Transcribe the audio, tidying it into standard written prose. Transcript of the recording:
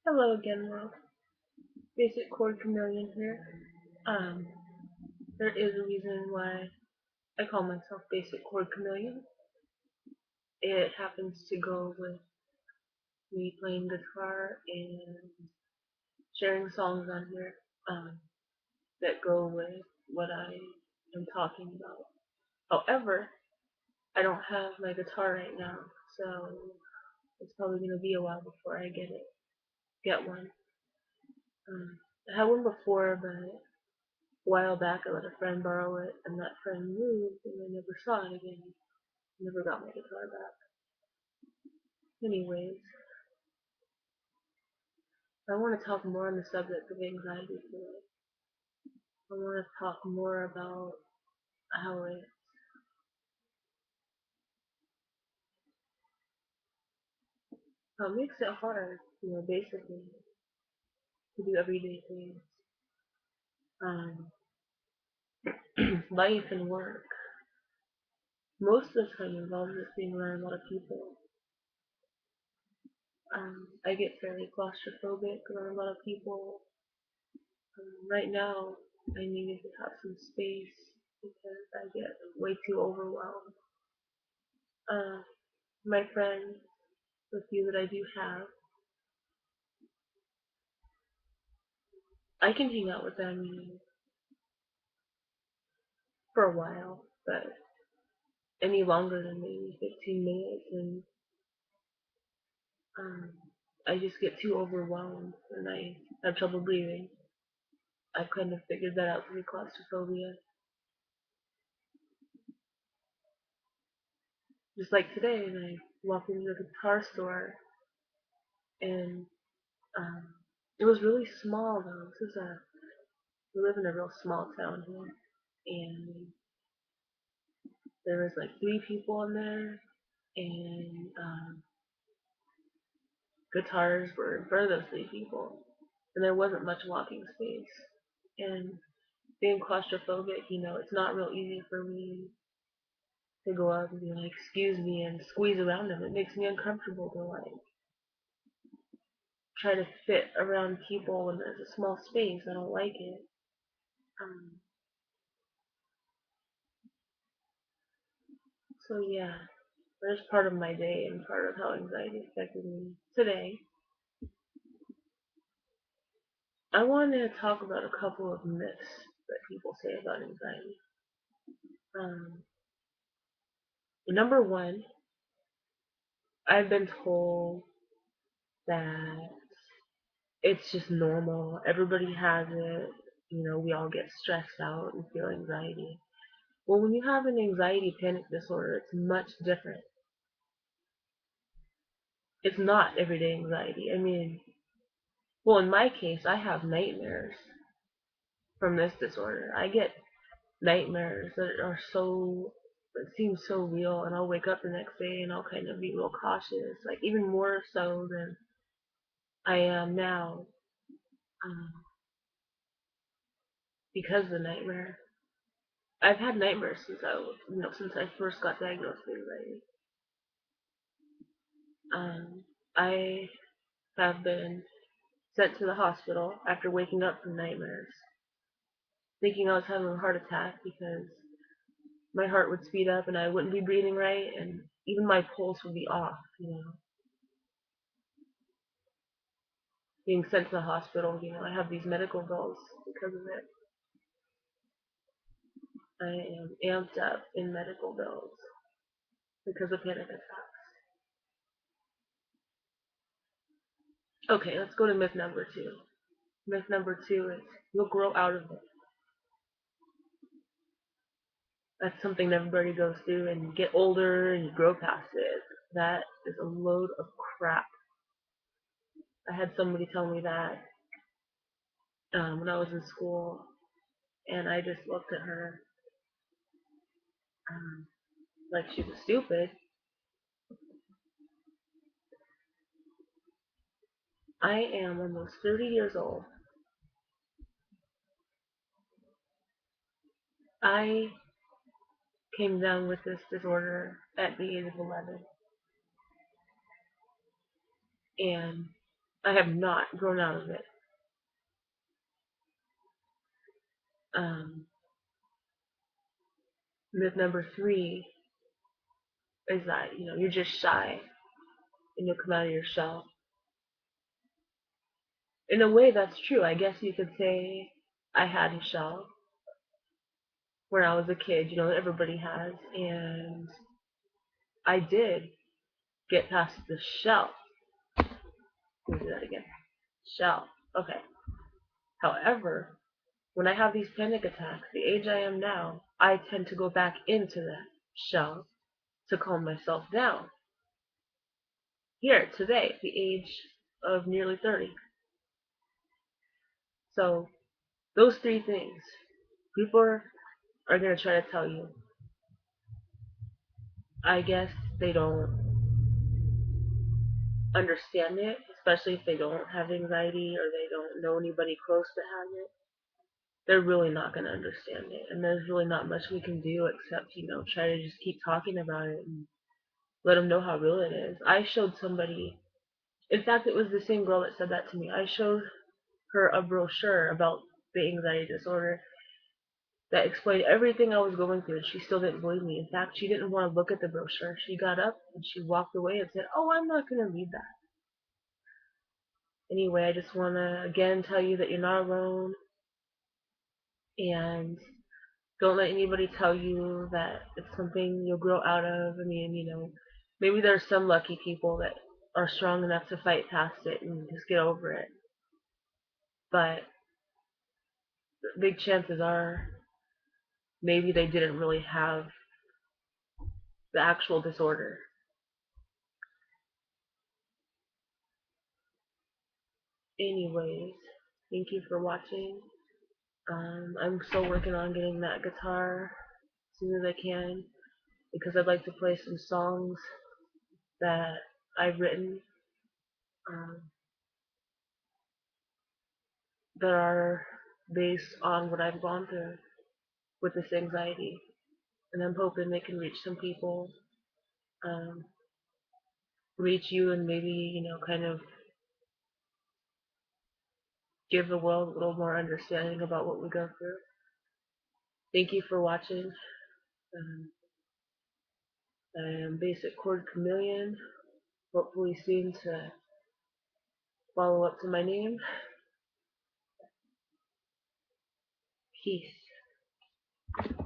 Hello again, Will. Basic Chord Chameleon here. Um, there is a reason why I call myself Basic Chord Chameleon. It happens to go with me playing guitar and sharing songs on here that go with what I am talking about. However, I don't have my guitar right now, so it's probably gonna be a while before I get one. I had one before, but a while back I let a friend borrow it, and that friend moved, and I never saw it again. Never got my guitar back. Anyways, I want to talk more on the subject of anxiety today. I want to talk more about how it makes it hard, basically, to do everyday things. Um, Life and work. Most of the time involves just being around a lot of people. I get fairly claustrophobic around a lot of people. Right now, I needed to have some space because I get way too overwhelmed. Uh, my friends, the few that I do have, I can hang out with them for a while, but any longer than maybe 15 minutes, and um, I just get too overwhelmed and I have trouble breathing. I've kind of figured that out through claustrophobia. Just like today, and I walked into the guitar store, and um, it was really small though. We live in a real small town here, and there was like three people in there, and guitars were in front of those three people, and there wasn't much walking space. And being claustrophobic, it's not real easy for me to go up and be like, excuse me, and squeeze around them. It makes me uncomfortable to like try to fit around people when there's a small space. I don't like it. Um, so yeah, there's part of my day and part of how anxiety affected me today. I wanted to talk about a couple of myths that people say about anxiety. Um, Number one, I've been told that it's just normal. Everybody has it. We all get stressed out and feel anxiety. Well, when you have an anxiety panic disorder, it's much different. It's not everyday anxiety. I mean, well, in my case, I have nightmares from this disorder. I get nightmares that are that seem so real, and I'll wake up the next day and I'll kind of be real cautious, like even more so than I am now, um, because of the nightmare. I've had nightmares since I first got diagnosed with anxiety. I have been sent to the hospital after waking up from nightmares, thinking I was having a heart attack because my heart would speed up and I wouldn't be breathing right, and even my pulse would be off. Being sent to the hospital, I have these medical bills because of it. I am amped up in medical bills because of panic attacks. Okay, let's go to myth number two. Myth number two is you'll grow out of it. That's something that everybody goes through, and you get older and you grow past it. That is a load of crap. I had somebody tell me that when I was in school, and I just looked at her um, like she was stupid. I am almost 30 years old. I came down with this disorder at the age of 11, and I have not grown out of it. Myth number three is that you're just shy and you'll come out of your shell. In a way, that's true. I guess you could say I had a shell when I was a kid. Everybody has, and I did get past the shell. Let me do that again. Shell. Okay. However, when I have these panic attacks, the age I am now, I tend to go back into that shell to calm myself down. Here, today, the age of nearly 30. So, those three things, people are going to try to tell you. I guess they don't understand it, especially if they don't have anxiety or they don't know anybody close that has it. They're really not going to understand it. And there's really not much we can do except, try to just keep talking about it and let them know how real it is. I showed somebody, in fact, it was the same girl that said that to me. I showed her a brochure about the anxiety disorder that explained everything I was going through, and she still didn't believe me. In fact, she didn't want to look at the brochure. She got up and she walked away and said, "Oh, I'm not going to read that." Anyway, I just want to again tell you that you're not alone, and don't let anybody tell you that it's something you'll grow out of. I mean, maybe there's some lucky people that are strong enough to fight past it and just get over it. But big chances are maybe they didn't really have the actual disorder. Anyways, thank you for watching. I'm still working on getting that guitar as soon as I can because I'd like to play some songs that I've written um, that are based on what I've gone through with this anxiety. And I'm hoping they can reach some people, um, reach you, and maybe, kind of give the world a little more understanding about what we go through. Thank you for watching. Um, I am Basic Chord Chameleon, hopefully soon to follow up to my name. Peace.